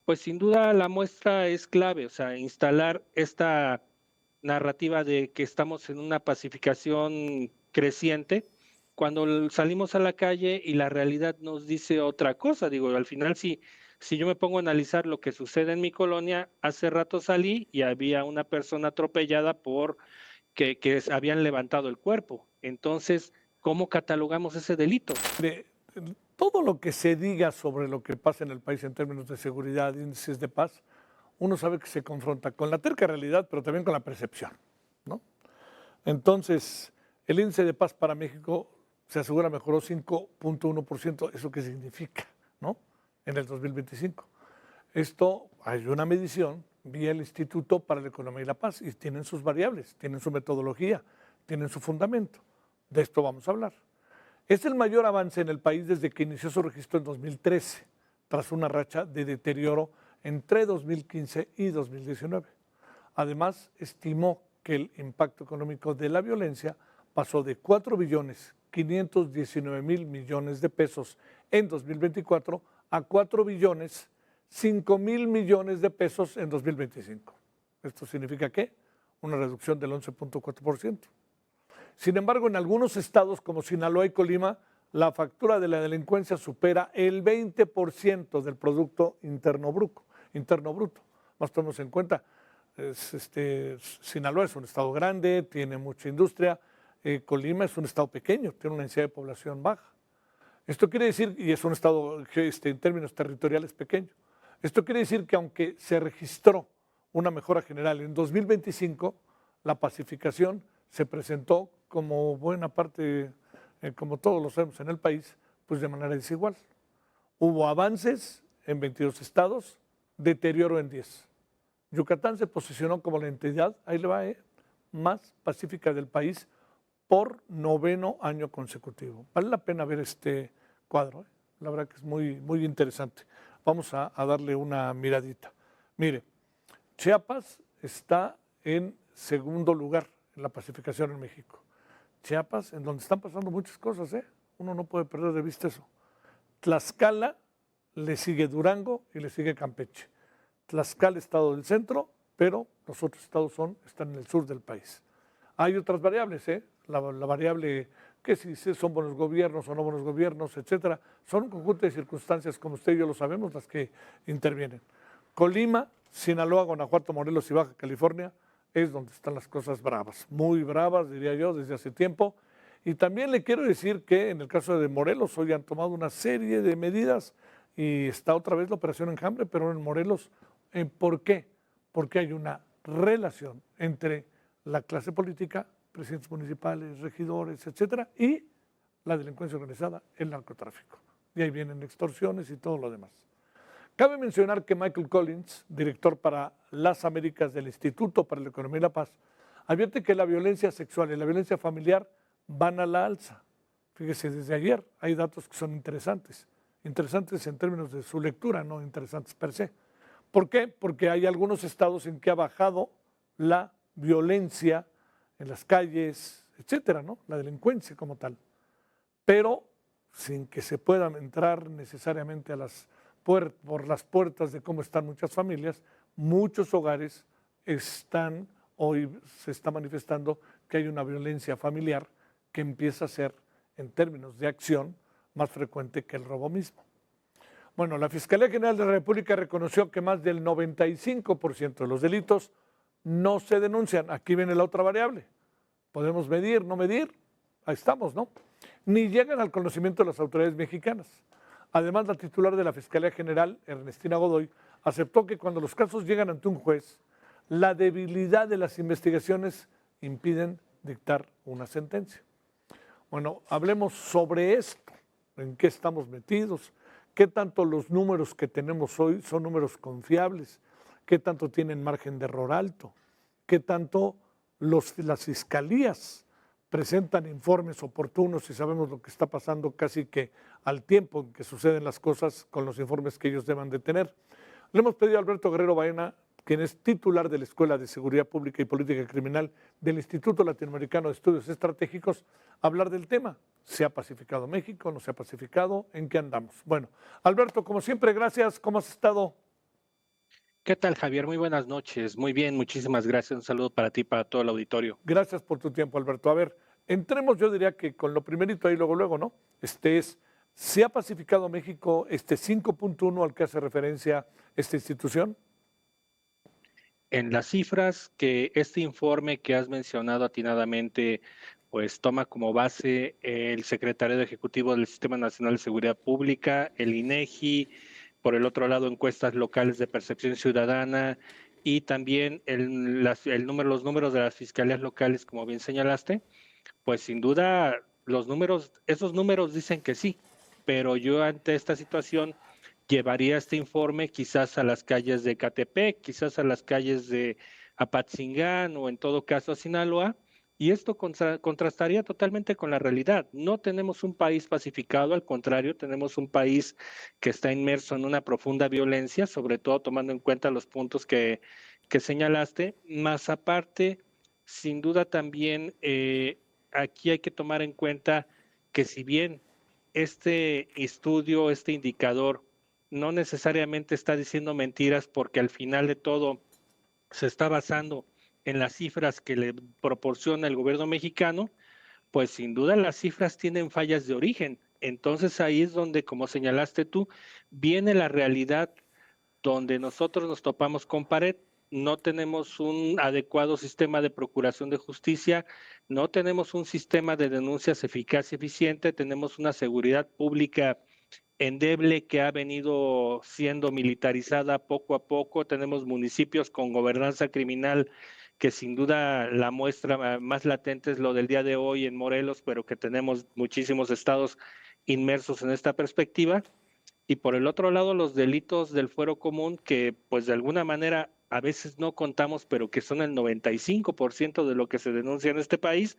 Pues sin duda la muestra es clave, o sea, instalar esta narrativa de que estamos en una pacificación creciente, cuando salimos a la calle y la realidad nos dice otra cosa. Digo, al final, si yo me pongo a analizar lo que sucede en mi colonia, hace rato salí y había una persona atropellada por que habían levantado el cuerpo. Entonces, ¿cómo catalogamos ese delito? De todo lo que se diga sobre lo que pasa en el país en términos de seguridad, índices de paz, uno sabe que se confronta con la terca realidad, pero también con la percepción, ¿no? Entonces, el índice de paz para México se asegura mejoró 5.1%. ¿Eso qué significa, no? En el 2025. Esto hay una medición vía el Instituto para la Economía y la Paz y tienen sus variables, tienen su metodología, tienen su fundamento. De esto vamos a hablar. Es el mayor avance en el país desde que inició su registro en 2013, tras una racha de deterioro entre 2015 y 2019. Además, estimó que el impacto económico de la violencia pasó de 4.519.000.000.000 de pesos en 2024 a 4.005.000.000.000 de pesos en 2025. ¿Esto significa qué? Una reducción del 11.4%. Sin embargo, en algunos estados como Sinaloa y Colima, la factura de la delincuencia supera el 20% del Producto Interno Bruto. Más tomemos en cuenta, Sinaloa es un estado grande, tiene mucha industria, Colima es un estado pequeño, tiene una densidad de población baja. Esto quiere decir, y es un estado en términos territoriales pequeño, esto quiere decir que aunque se registró una mejora general en 2025, la pacificación se presentó como buena parte, como todos lo sabemos en el país, pues de manera desigual. Hubo avances en 22 estados, deterioro en 10. Yucatán se posicionó como la entidad, ahí le va, más pacífica del país por 9º año consecutivo. Vale la pena ver este cuadro, la verdad que es muy, muy interesante. Vamos a darle una miradita. Mire, Chiapas está en segundo lugar en la pacificación en México. Chiapas, en donde están pasando muchas cosas, uno no puede perder de vista eso. Tlaxcala, le sigue Durango y le sigue Campeche. Tlaxcala, estado del centro, pero los otros estados están en el sur del país. Hay otras variables, la variable que si son buenos gobiernos o no buenos gobiernos, etcétera. Son un conjunto de circunstancias, como usted y yo lo sabemos, las que intervienen. Colima, Sinaloa, Guanajuato, Morelos y Baja California es donde están las cosas bravas, muy bravas, diría yo, desde hace tiempo. Y también le quiero decir que en el caso de Morelos hoy han tomado una serie de medidas y está otra vez la operación Enjambre, pero en Morelos, ¿por qué? Porque hay una relación entre la clase política, presidentes municipales, regidores, etcétera, y la delincuencia organizada, el narcotráfico. Y ahí vienen extorsiones y todo lo demás. Cabe mencionar que Michael Collins, director para las Américas del Instituto para la Economía y la Paz, advierte que la violencia sexual y la violencia familiar van a la alza. Fíjese, desde ayer hay datos que son interesantes en términos de su lectura, no interesantes per se. ¿Por qué? Porque hay algunos estados en que ha bajado la violencia en las calles, etcétera, ¿no? La delincuencia como tal. Pero sin que se pueda entrar necesariamente por las puertas de cómo están muchas familias, muchos hogares hoy se está manifestando que hay una violencia familiar que empieza a ser, en términos de acción, más frecuente que el robo mismo. Bueno, la Fiscalía General de la República reconoció que más del 95% de los delitos no se denuncian. Aquí viene la otra variable. Podemos medir, no medir, ahí estamos, ¿no? Ni llegan al conocimiento de las autoridades mexicanas. Además, la titular de la Fiscalía General, Ernestina Godoy, aceptó que cuando los casos llegan ante un juez, la debilidad de las investigaciones impiden dictar una sentencia. Bueno, hablemos sobre esto, en qué estamos metidos, qué tanto los números que tenemos hoy son números confiables, qué tanto tienen margen de error alto, qué tanto las fiscalías presentan informes oportunos y sabemos lo que está pasando casi que al tiempo en que suceden las cosas con los informes que ellos deban de tener. Le hemos pedido a Alberto Guerrero Baena, quien es titular de la Escuela de Seguridad Pública y Política Criminal del Instituto Latinoamericano de Estudios Estratégicos, hablar del tema. ¿Se ha pacificado México? ¿No se ha pacificado? ¿En qué andamos? Bueno, Alberto, como siempre, gracias. ¿Cómo has estado? ¿Qué tal, Javier? Muy buenas noches. Muy bien, muchísimas gracias. Un saludo para ti y para todo el auditorio. Gracias por tu tiempo, Alberto. A ver, entremos, yo diría que con lo primerito ahí, luego, luego, ¿no? ¿Se ha pacificado México este 5.1 al que hace referencia esta institución? En las cifras que este informe que has mencionado atinadamente, pues toma como base el Secretariado Ejecutivo del Sistema Nacional de Seguridad Pública, el INEGI, por el otro lado, encuestas locales de percepción ciudadana y también los números de las fiscalías locales, como bien señalaste. Pues sin duda, esos números dicen que sí, pero yo ante esta situación llevaría este informe quizás a las calles de Catepec, quizás a las calles de Apatzingán o en todo caso a Sinaloa, y esto contrastaría totalmente con la realidad. No tenemos un país pacificado, al contrario, tenemos un país que está inmerso en una profunda violencia, sobre todo tomando en cuenta los puntos que señalaste, más aparte, sin duda también aquí hay que tomar en cuenta que si bien este estudio, este indicador, no necesariamente está diciendo mentiras porque al final de todo se está basando en las cifras que le proporciona el gobierno mexicano, pues sin duda las cifras tienen fallas de origen. Entonces ahí es donde, como señalaste tú, viene la realidad donde nosotros nos topamos con pared, no tenemos un adecuado sistema de procuración de justicia, no tenemos un sistema de denuncias eficaz y eficiente, tenemos una seguridad pública endeble que ha venido siendo militarizada poco a poco, tenemos municipios con gobernanza criminal que sin duda la muestra más latente es lo del día de hoy en Morelos, pero que tenemos muchísimos estados inmersos en esta perspectiva. Y por el otro lado, los delitos del fuero común, que pues de alguna manera a veces no contamos, pero que son el 95% de lo que se denuncia en este país,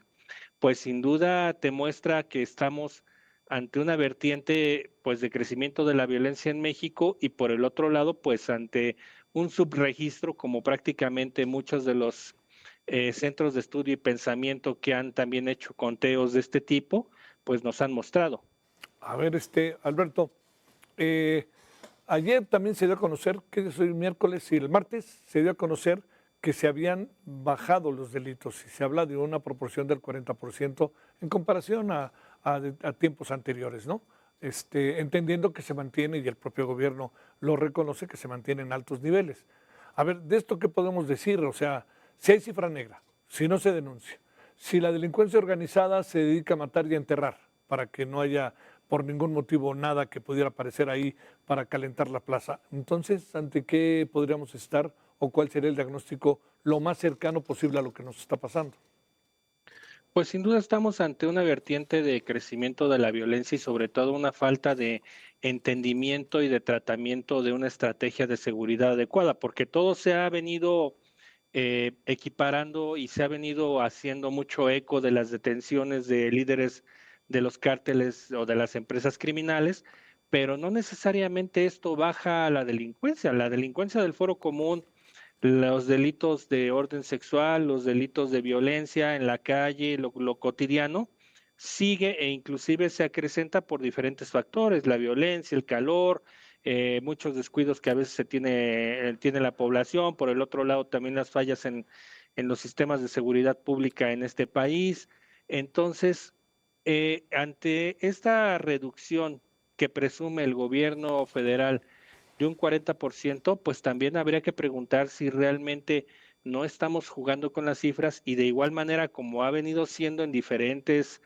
pues sin duda te muestra que estamos ante una vertiente pues de crecimiento de la violencia en México y por el otro lado pues ante un subregistro como prácticamente muchos de los centros de estudio y pensamiento que han también hecho conteos de este tipo, pues nos han mostrado. A ver, Alberto, eh, ayer también se dio a conocer, que es hoy miércoles y el martes, se dio a conocer que se habían bajado los delitos y se habla de una proporción del 40% en comparación a tiempos anteriores, ¿no? Entendiendo que se mantiene, y el propio gobierno lo reconoce, que se mantiene en altos niveles. A ver, ¿de esto qué podemos decir? O sea, si hay cifra negra, si no se denuncia, si la delincuencia organizada se dedica a matar y a enterrar para que no haya por ningún motivo nada que pudiera aparecer ahí para calentar la plaza. Entonces, ¿ante qué podríamos estar o cuál sería el diagnóstico lo más cercano posible a lo que nos está pasando? Pues sin duda estamos ante una vertiente de crecimiento de la violencia y sobre todo una falta de entendimiento y de tratamiento de una estrategia de seguridad adecuada, porque todo se ha venido equiparando y se ha venido haciendo mucho eco de las detenciones de líderes de los cárteles o de las empresas criminales, pero no necesariamente esto baja la delincuencia. La delincuencia del foro común, los delitos de orden sexual, los delitos de violencia en la calle, lo cotidiano, sigue e inclusive se acrecenta por diferentes factores, la violencia, el calor, muchos descuidos que a veces tiene la población, por el otro lado también las fallas en los sistemas de seguridad pública en este país. Entonces, ante esta reducción que presume el gobierno federal, de un 40%, pues también habría que preguntar si realmente no estamos jugando con las cifras y de igual manera como ha venido siendo en diferentes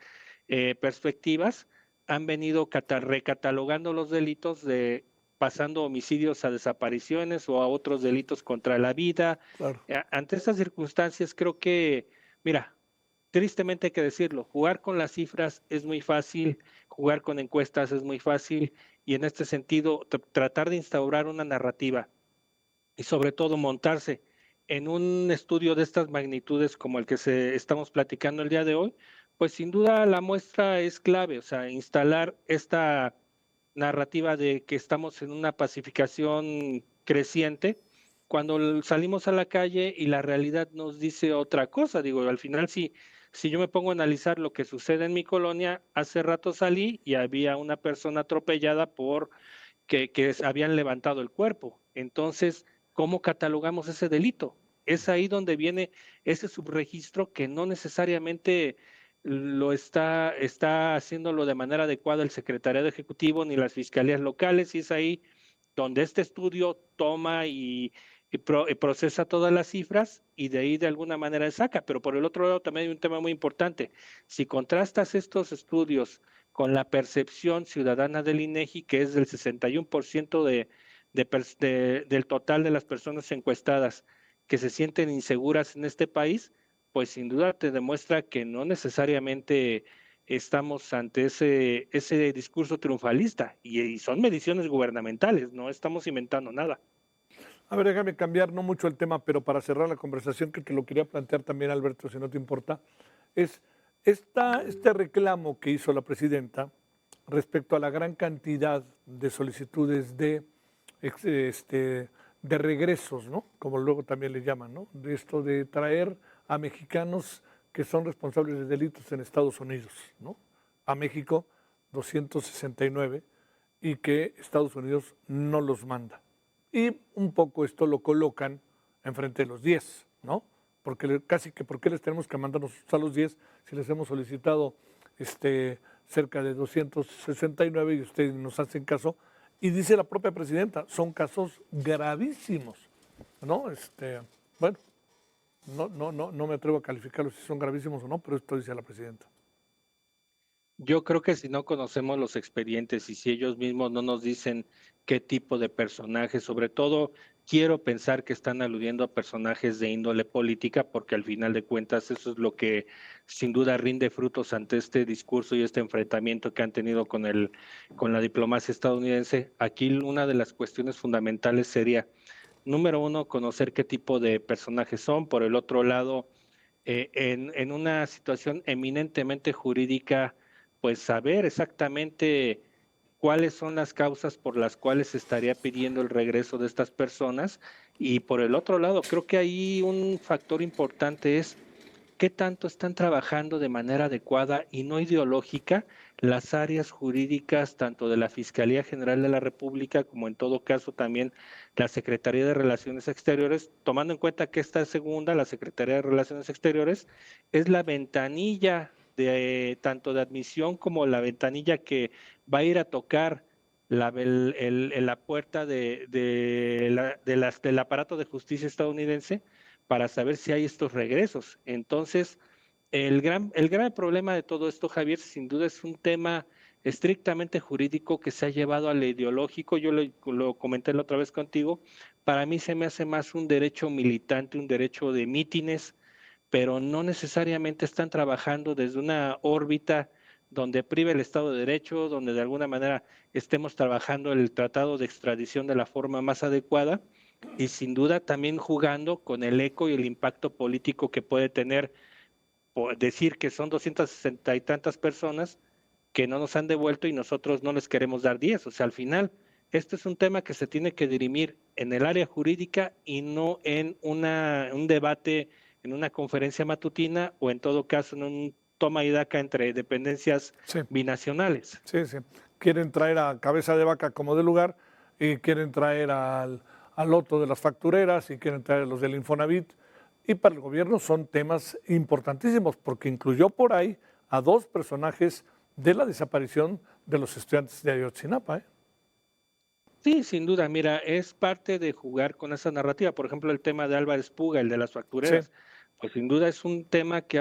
perspectivas, han venido recatalogando los delitos de pasando homicidios a desapariciones o a otros delitos contra la vida. Claro. Ante estas circunstancias, creo que, mira, tristemente hay que decirlo, jugar con las cifras es muy fácil, jugar con encuestas es muy fácil y en este sentido tratar de instaurar una narrativa y sobre todo montarse en un estudio de estas magnitudes como el que estamos platicando el día de hoy, pues sin duda la muestra es clave, o sea, instalar esta narrativa de que estamos en una pacificación creciente cuando salimos a la calle y la realidad nos dice otra cosa. Digo, al final si yo me pongo a analizar lo que sucede en mi colonia, hace rato salí y había una persona atropellada por que habían levantado el cuerpo. Entonces, ¿cómo catalogamos ese delito? Es ahí donde viene ese subregistro que no necesariamente está haciéndolo de manera adecuada el Secretariado Ejecutivo ni las fiscalías locales, y es ahí donde este estudio toma y procesa todas las cifras y de ahí de alguna manera saca. Pero por el otro lado también hay un tema muy importante. Si contrastas estos estudios con la percepción ciudadana del INEGI, que es del 61% del total de las personas encuestadas que se sienten inseguras en este país, pues sin duda te demuestra que no necesariamente estamos ante ese discurso triunfalista y son mediciones gubernamentales, no estamos inventando nada. A ver, déjame cambiar no mucho el tema, pero para cerrar la conversación, que te lo quería plantear también, Alberto, si no te importa, es este reclamo que hizo la presidenta respecto a la gran cantidad de solicitudes de regresos, ¿no? Como luego también le llaman, ¿no? De esto de traer a mexicanos que son responsables de delitos en Estados Unidos, ¿no? A México 269 y que Estados Unidos no los manda. Y un poco esto lo colocan enfrente de los 10, ¿no? Porque casi que ¿por qué les tenemos que mandarnos a los 10 si les hemos solicitado cerca de 269 y ustedes nos hacen caso? Y dice la propia presidenta, son casos gravísimos, ¿no? Bueno, no me atrevo a calificarlos si son gravísimos o no, pero esto dice la presidenta. Yo creo que si no conocemos los expedientes y si ellos mismos no nos dicen qué tipo de personajes, sobre todo quiero pensar que están aludiendo a personajes de índole política, porque al final de cuentas eso es lo que sin duda rinde frutos ante este discurso y este enfrentamiento que han tenido con la diplomacia estadounidense. Aquí una de las cuestiones fundamentales sería, número uno, conocer qué tipo de personajes son. Por el otro lado, en una situación eminentemente jurídica, pues saber exactamente cuáles son las causas por las cuales se estaría pidiendo el regreso de estas personas. Y por el otro lado, creo que ahí un factor importante es qué tanto están trabajando de manera adecuada y no ideológica las áreas jurídicas tanto de la Fiscalía General de la República como en todo caso también la Secretaría de Relaciones Exteriores, tomando en cuenta que esta segunda, la Secretaría de Relaciones Exteriores, es la ventanilla de tanto de admisión como la ventanilla que va a ir a tocar la puerta del aparato de justicia estadounidense para saber si hay estos regresos. Entonces, el gran problema de todo esto, Javier, sin duda es un tema estrictamente jurídico que se ha llevado al ideológico. Yo lo comenté la otra vez contigo. Para mí se me hace más un derecho militante, un derecho de mítines, pero no necesariamente están trabajando desde una órbita donde prive el Estado de Derecho, donde de alguna manera estemos trabajando el tratado de extradición de la forma más adecuada y sin duda también jugando con el eco y el impacto político que puede tener decir que son 260 y tantas personas que no nos han devuelto y nosotros no les queremos dar 10. O sea, al final, este es un tema que se tiene que dirimir en el área jurídica y no en un debate, en una conferencia matutina o en todo caso en un toma y daca entre dependencias binacionales. Sí, sí. Quieren traer a Cabeza de Vaca como de lugar y quieren traer al otro de las factureras y quieren traer a los del Infonavit. Y para el gobierno son temas importantísimos porque incluyó por ahí a 2 personajes de la desaparición de los estudiantes de Ayotzinapa. Sí, sin duda, mira, es parte de jugar con esa narrativa. Por ejemplo, el tema de Álvarez Puga, el de las factureras, pues sin duda es un tema que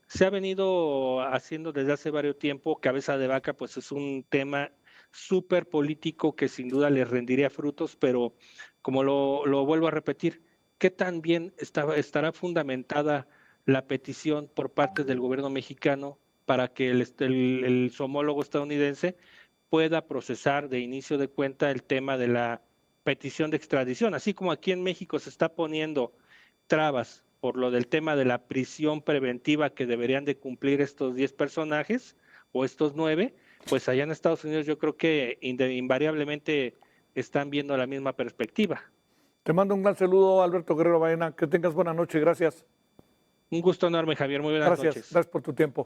se ha venido haciendo desde hace varios tiempo. Cabeza de Vaca, pues es un tema súper político que sin duda les rendiría frutos, pero como lo vuelvo a repetir, ¿qué tan bien estará fundamentada la petición por parte del gobierno mexicano para que su homólogo estadounidense pueda procesar de inicio de cuenta el tema de la petición de extradición? Así como aquí en México se está poniendo trabas por lo del tema de la prisión preventiva que deberían de cumplir estos 10 personajes o estos 9, pues allá en Estados Unidos yo creo que invariablemente están viendo la misma perspectiva. Te mando un gran saludo, Alberto Guerrero Baena. Que tengas buena noche. Gracias. Un gusto enorme, Javier. Muy buenas noches. Gracias por tu tiempo.